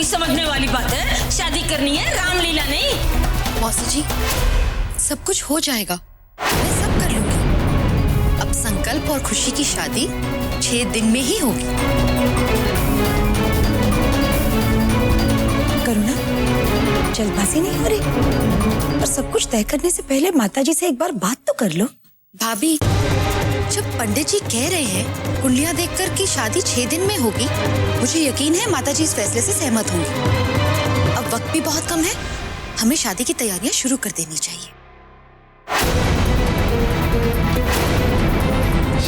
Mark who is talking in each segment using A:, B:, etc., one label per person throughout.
A: समझने वाली बात है। शादी करनी है, रामलीला नहीं।
B: मौसी जी, सब कुछ हो जाएगा, मैं सब कर लूंगी। अब संकल्प और खुशी की शादी 6 दिन में ही होगी।
C: करुणा, जल्दबाजी नहीं हो रही? और सब कुछ तय करने से पहले माताजी से एक बार बात तो कर लो।
B: भाभी, जब पंडित जी कह रहे हैं कुंडलियां देखकर कि शादी 6 दिन में होगी, मुझे यकीन है माताजी इस फैसले से सहमत होंगी। अब वक्त भी बहुत कम है, हमें शादी की तैयारियां शुरू कर देनी चाहिए।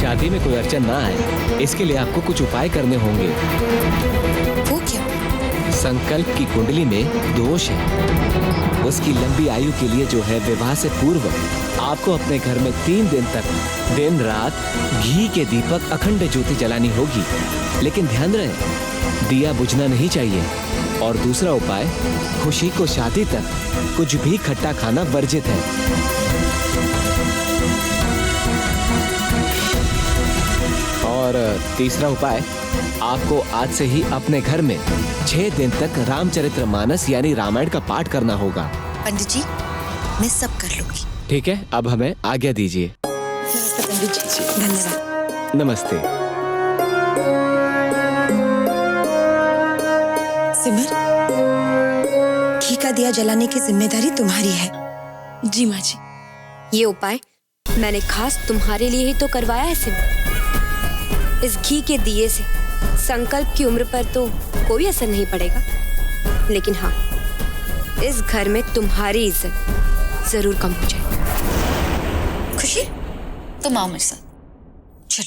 D: शादी में कोई अड़चन ना आए, इसके लिए आपको कुछ उपाय करने होंगे।
B: वो क्या?
D: संकल्प की कुंडली में दोष है। उसकी लंबी आयु के लिए जो है विवाह से पूर्व आपको अपने घर में 3 दिन तक दिन रात घी के दीपक अखंड ज्योति जलानी होगी। लेकिन ध्यान रहे, दिया बुझना नहीं चाहिए। और दूसरा उपाय, खुशी को शादी तक कुछ भी खट्टा खाना वर्जित है। और तीसरा उपाय, आपको आज से ही अपने घर में 6 दिन तक रामचरितमानस यानी रामायण का पाठ करना होगा।
B: पंडित जी, मैं सब कर लूंगी।
D: ठीक है, अब हमें आज्ञा दीजिए।
C: नमस्ते पंडित जी। धन्यवाद।
D: नमस्ते।
C: सिमर, घी का दिया जलाने की जिम्मेदारी तुम्हारी है।
A: जी माँ जी।
E: ये उपाय मैंने खास तुम्हारे लिए ही तो करवाया है सिमर। इस घी के दिए से संकल्प की उम्र पर तो कोई असर नहीं पड़ेगा, लेकिन हाँ, इस घर में तुम्हारी इज्जत जरूर कम हो जाएगी।
B: खुशी, तुम आओ मेरे साथ। चल।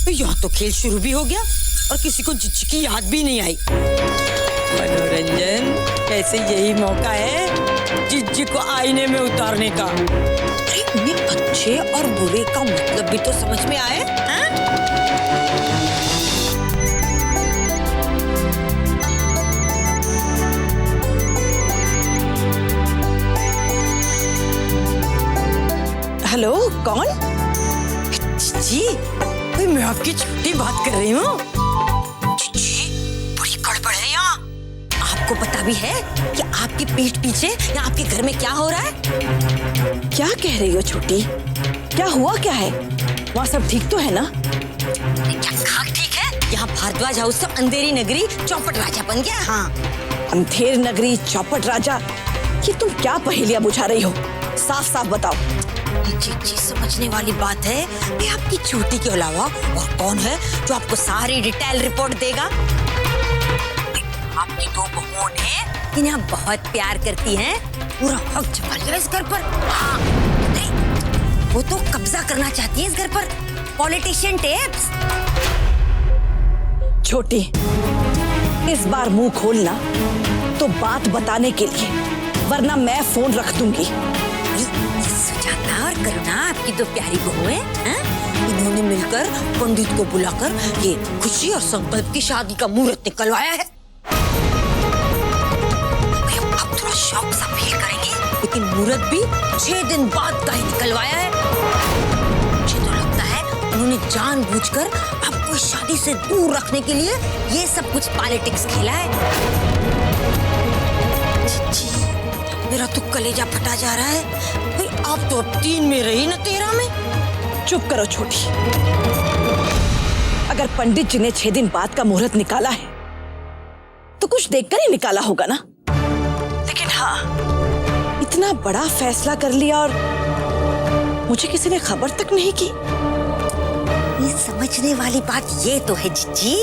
A: यहाँ तो खेल शुरू भी हो गया और किसी को जिज्जी की याद भी नहीं आई। मनोरंजन, ऐसे यही मौका है जिज्जी को आईने में उतारने का। इतने अच्छे और बुरे का मतलब भी तो समझ में आए।
C: हेलो, कौन?
A: जी, मैं आपकी छोटी बात कर रही हूँ। बड़ी गड़बड़ है यहाँ। आपको पता भी है कि आपकी पीठ पीछे या आपके घर में क्या हो रहा है?
C: क्या कह रही हो छोटी? क्या हुआ क्या है? वहाँ सब ठीक तो है ना?
A: क्या ठीक है? यहाँ भारद्वाज हाउस सब अंधेरी नगरी चौपट राजा बन गया। हाँ,
C: अंधेर नगरी चौपट राजा, ये तुम क्या पहेलियां बुझा रही हो? साफ साफ बताओ।
A: जी, समझने वाली बात है। ये आपकी छोटी के अलावा और कौन है जो आपको सारी डिटेल रिपोर्ट देगा? आपकी 2 बहुओं ने इन्हें बहुत प्यार करती हैं, पूरा हक जमा लिया इस घर पर। हाँ, वो तो कब्जा करना चाहती है इस घर पर। Politician tapes.
C: छोटी, इस बार मुंह खोलना तो बात बताने के लिए, वरना मैं फोन रख दूंगी।
A: सुजाता और करुणा आपकी 2 प्यारी बहुएं हैं। इन्होंने मिलकर पंडित को बुलाकर ये खुशी और संकल्प की शादी का मुहूर्त निकलवाया है। आप थोड़ा शौक सा फील करेंगे, लेकिन मुहूर्त भी 6 दिन बाद का ही निकलवाया है। मुझे तो लगता है उन्होंने जानबूझकर आपको इस शादी से दूर रखने के लिए ये सब कुछ पॉलिटिक्स खेला है। मेरा तो कलेजा फटा जा रहा है। भाई, आप तो 3 में रही ना 13 में।
C: चुप करो छोटी। अगर पंडित जी ने 6 दिन बाद का मुहूर्त निकाला है तो कुछ देखकर ही निकाला होगा ना। लेकिन हाँ, इतना बड़ा फैसला कर लिया और मुझे किसी ने खबर तक नहीं की।
A: ये समझने वाली बात ये तो है जिज्जी,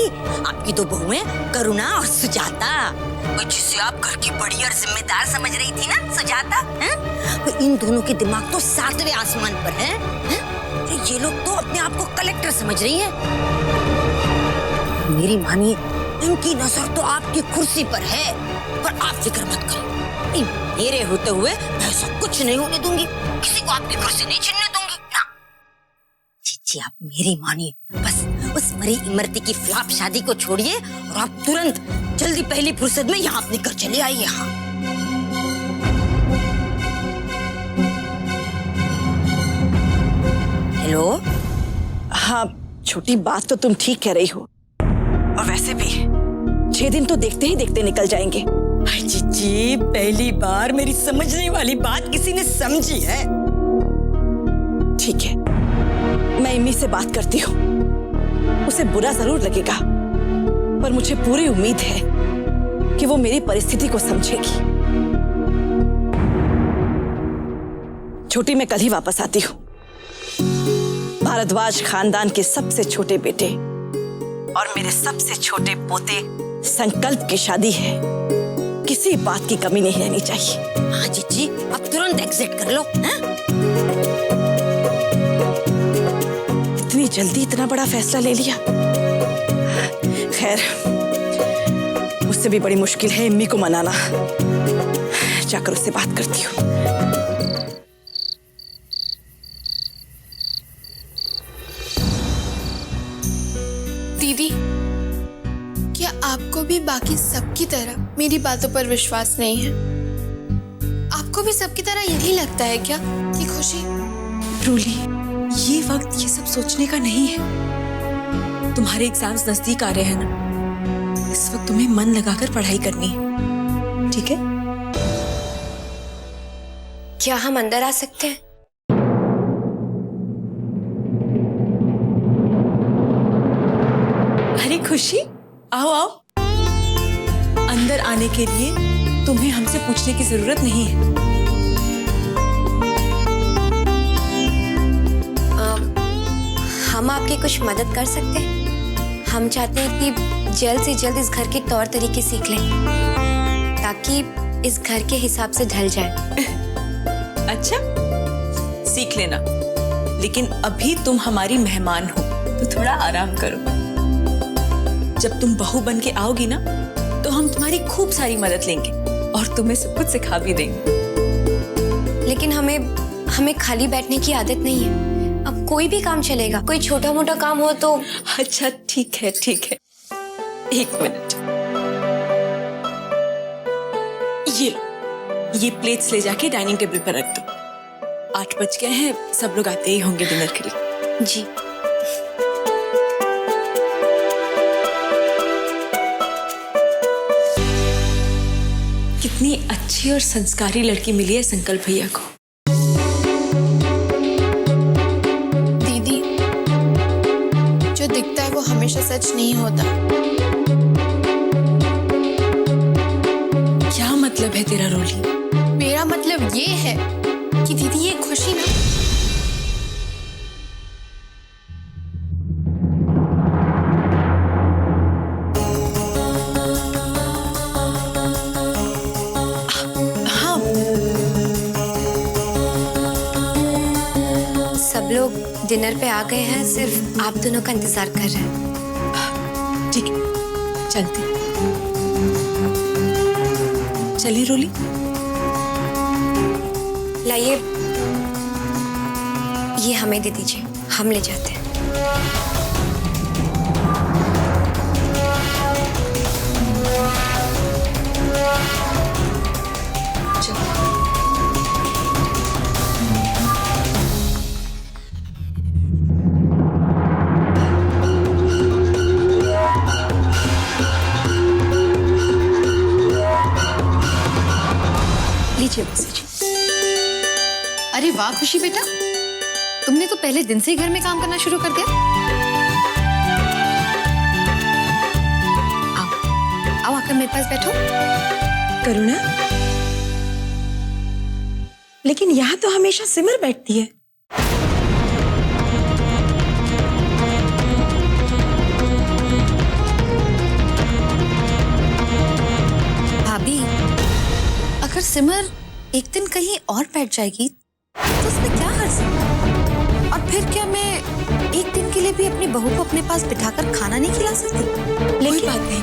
A: आपकी 2 बहुएं करुणा और सुजाता, जिसे आप घर की बड़ी और जिम्मेदार समझ रही थी ना सुजाता, हैं? इन दोनों के दिमाग तो 7वें आसमान पर हैं। ये लोग तो अपने आप को कलेक्टर समझ रही हैं। मेरी मानिए, इनकी नजर तो आपकी कुर्सी पर है, पर आप फिक्र मत करें। मेरे होते हुए ऐसा कुछ नहीं होने दूंगी। किसी को आपकी कुर्सी नहीं छीनने दूंगी ना। जी, आप मेरी मानिए, बस उस मरी इमरती की फ्लॉप शादी को छोड़िए और आप तुरंत जल्दी पहली फुर्सत में यहाँ अपने घर चले आइए। हाँ, हेलो।
C: हाँ छोटी, बात तो तुम ठीक कह रही हो, और वैसे भी 6 दिन तो देखते ही देखते निकल जाएंगे।
A: जी, पहली बार मेरी समझने वाली बात किसी ने समझी है।
C: ठीक है, मैं इम्मी से बात करती हूँ। उसे बुरा जरूर लगेगा, पर मुझे पूरी उम्मीद है कि वो मेरी परिस्थिति को समझेगी। छोटी, मैं कल ही वापस आती हूँ। भारद्वाज खानदान के सबसे छोटे बेटे और मेरे सबसे छोटे पोते संकल्प की शादी है। किसी बात की कमी नहीं रहनी चाहिए।
A: हाँ जीजी, अब तुरंत एग्जिट कर लो। हाँ?
C: इतनी जल्दी इतना बड़ा फैसला ले लिया। खैर, उससे भी बड़ी मुश्किल है इम्मी को मनाना। जाकर उससे बात करती हूँ।
F: दीदी, क्या आपको भी बाकी सबकी तरह मेरी बातों पर विश्वास नहीं है? आपको भी सबकी तरह यही लगता है क्या कि खुशी?
G: रूली, ये वक्त ये सब सोचने का नहीं है। तुम्हारे एग्जाम्स नजदीक आ रहे हैं ना, इस वक्त तुम्हें मन लगाकर पढ़ाई करनी है, ठीक है?
E: क्या हम अंदर आ सकते हैं?
G: अरे खुशी, आओ आओ। अंदर आने के लिए तुम्हें हमसे पूछने की जरूरत नहीं है।
E: हम आपकी कुछ मदद कर सकते हैं। हम चाहते हैं कि जल्द से जल्द इस घर के तौर तरीके सीख लें, ताकि इस घर के हिसाब से ढल जाए।
G: अच्छा, सीख लेना, लेकिन अभी तुम हमारी मेहमान हो तो थोड़ा आराम करो। जब तुम बहू बन के आओगी ना, तो हम तुम्हारी खूब सारी मदद लेंगे और तुम्हें सब कुछ सिखा भी देंगे।
E: लेकिन हमें खाली बैठने की आदत नहीं है। अब कोई भी काम चलेगा, कोई छोटा मोटा काम हो तो।
G: अच्छा ठीक है, ठीक है। 1 मिनट, ये लो, ये प्लेट्स ले जाके डाइनिंग टेबल पर रख दो। 8 बज गए हैं, सब लोग आते ही होंगे डिनर के लिए।
E: जी।
G: कितनी अच्छी और संस्कारी लड़की मिली है संकल्प भैया को।
F: दीदी, जो दिखता है वो हमेशा सच नहीं होता।
G: क्या मतलब है तेरा रोली?
F: मेरा मतलब ये है कि दीदी, ये खुशी ना,
E: सब लोग डिनर पे आ गए हैं, सिर्फ आप दोनों का इंतजार कर रहे हैं।
G: ठीक है, चलते। चलिए रोली।
E: लाइए, ये हमें दे दीजिए, हम ले जाते हैं।
B: लीजिए बस जी। अरे वाह खुशी बेटा, तुमने तो पहले दिन से ही घर में काम करना शुरू कर दिया। आओ आओ, आकर मेरे पास बैठो।
C: करुणा, लेकिन यहाँ तो हमेशा सिमर बैठती है।
B: भाभी, अगर सिमर एक दिन कहीं और बैठ जाएगी तो उसमें क्या हर्ज है? और फिर क्या मैं एक दिन के लिए भी अपनी बहू को अपने पास बिठाकर खाना नहीं खिला सकती?
G: कोई बात नहीं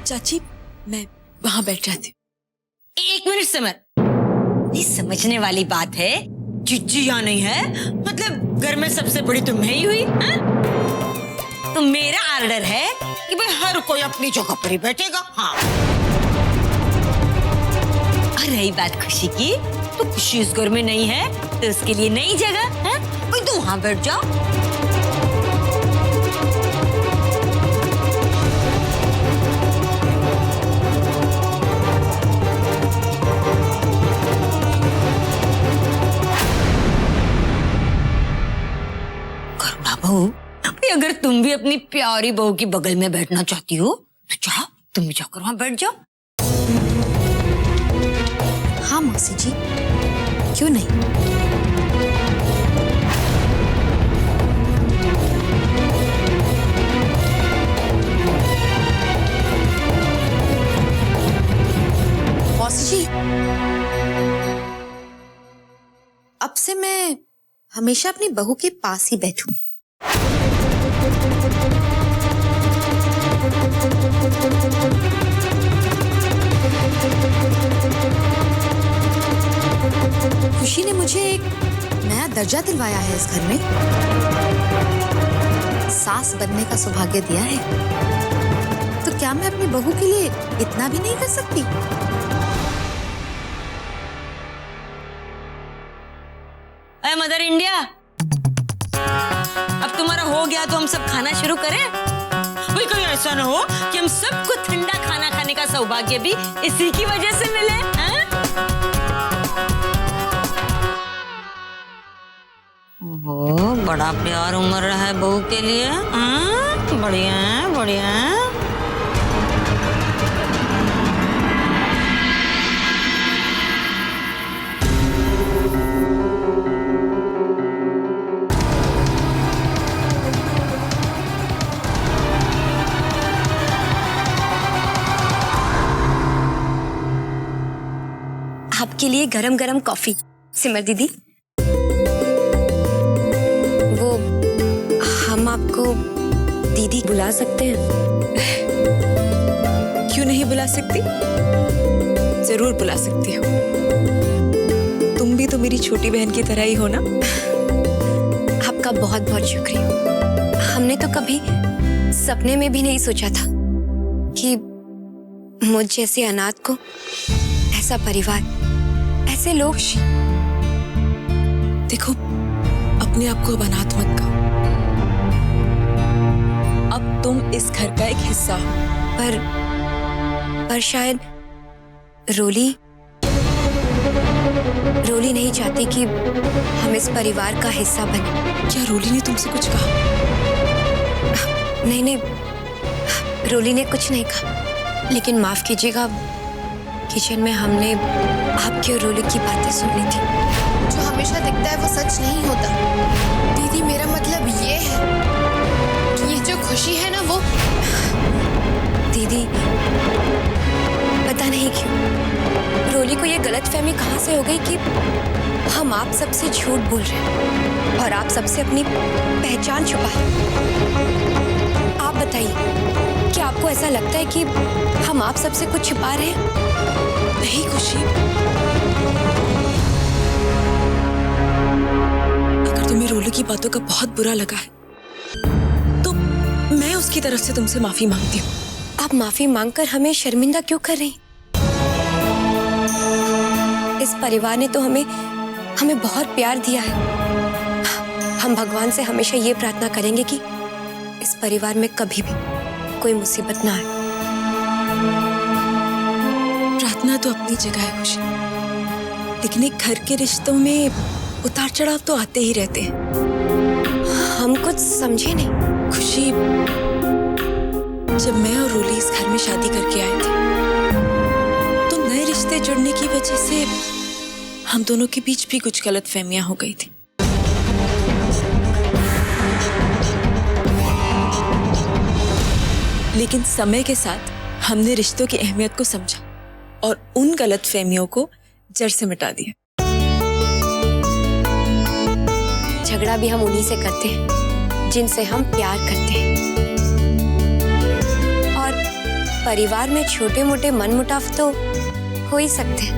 G: चाची, मैं वहां बैठ जाती हूँ।
A: 1 मिनट सिमर, ये समझने वाली बात है। जीजी यहाँ नहीं है, मतलब घर में सबसे बड़ी तुम ही हुई। हाँ? तो मेरा ऑर्डर है कि भाई हर कोई अपनी जगह पर ही बैठेगा। हाँ, और रही बात खुशी की, तो खुशी इस घर में नहीं है, तो उसके लिए नई जगह है, कोई तो वहां वहां बैठ जाओ। करुणा बहू, अगर तुम भी अपनी प्यारी बहू की बगल में बैठना चाहती हो तो जाओ, तुम भी जाकर वहां बैठ जाओ।
B: हाँ मौसी जी, क्यों नहीं। मौसी जी, अब से मैं हमेशा अपनी बहू के पास ही बैठूंगी। खुशी ने मुझे एक नया दर्जा दिलवाया है इस घर में। सास बनने का सौभाग्य दिया है, तो क्या मैं अपनी बहू के लिए इतना भी नहीं कर सकती?
A: अरे मदर इंडिया, अब तुम्हारा हो गया तो हम सब खाना शुरू करें? भाई कोई ऐसा ना हो कि हम सबको ठंडा खाना खाने का सौभाग्य भी इसी की वजह से मिले। हैं? ओहो, बड़ा प्यार उमड़ रहा है बहू के लिए। बढ़िया है, बढ़िया है।
E: आपके लिए गरम गरम कॉफी। सिमर दीदी, वो हम आपको दीदी बुला सकते हैं?
G: क्यों नहीं बुला सकती? जरूर बुला सकती हो। तुम भी तो मेरी छोटी बहन की तरह ही हो ना।
E: आपका बहुत बहुत शुक्रिया। हमने तो कभी सपने में भी नहीं सोचा था कि मुझ जैसे अनाथ को ऐसा परिवार, ऐसे लोग।
G: देखो, अपने आप को अब अनाथ मत कहो। अब तुम इस घर का एक हिस्सा हो।
E: पर शायद रोली नहीं चाहती कि हम इस परिवार का हिस्सा बने।
G: क्या रोली ने तुमसे कुछ कहा?
E: नहीं, रोली ने कुछ नहीं कहा, लेकिन माफ कीजिएगा, किचन में हमने आपकी और रोली की बातें सुनी थी।
F: जो हमेशा दिखता है वो सच नहीं होता। दीदी, मेरा मतलब ये है कि ये जो खुशी है ना, वो
E: दीदी, पता नहीं क्यों रोली को ये गलतफहमी कहाँ से हो गई कि हम आप सबसे झूठ बोल रहे हैं और आप सबसे अपनी पहचान छुपा रहे हैं। आप बताइए, क्या आपको ऐसा लगता है कि हम आप सबसे कुछ छुपा रहे हैं?
G: नहीं खुशी, अगर तुम्हें रोली की बातों का बहुत बुरा लगा है तो मैं उसकी तरफ से तुमसे माफी मांगती हूँ।
E: आप माफी मांगकर हमें शर्मिंदा क्यों कर रही? इस परिवार ने तो हमें बहुत प्यार दिया है। हम भगवान से हमेशा ये प्रार्थना करेंगे कि इस परिवार में कभी भी कोई मुसीबत ना आए।
G: प्रार्थना तो अपनी जगह है खुशी, लेकिन एक घर के रिश्तों में उतार चढ़ाव तो आते ही रहते हैं।
E: हम कुछ समझे नहीं।
G: खुशी, जब मैं और रोली इस घर में शादी करके आए थे तो नए रिश्ते जुड़ने की वजह से हम दोनों के बीच भी कुछ गलतफहमियां हो गई थी। लेकिन समय के साथ हमने रिश्तों की अहमियत को समझा और उन गलतफहमियों को जड़ से मिटा दिया।
E: झगड़ा भी हम उन्हीं से करते हैं जिनसे हम प्यार करते हैं। और परिवार में छोटे मोटे मनमुटाव तो हो ही सकते हैं,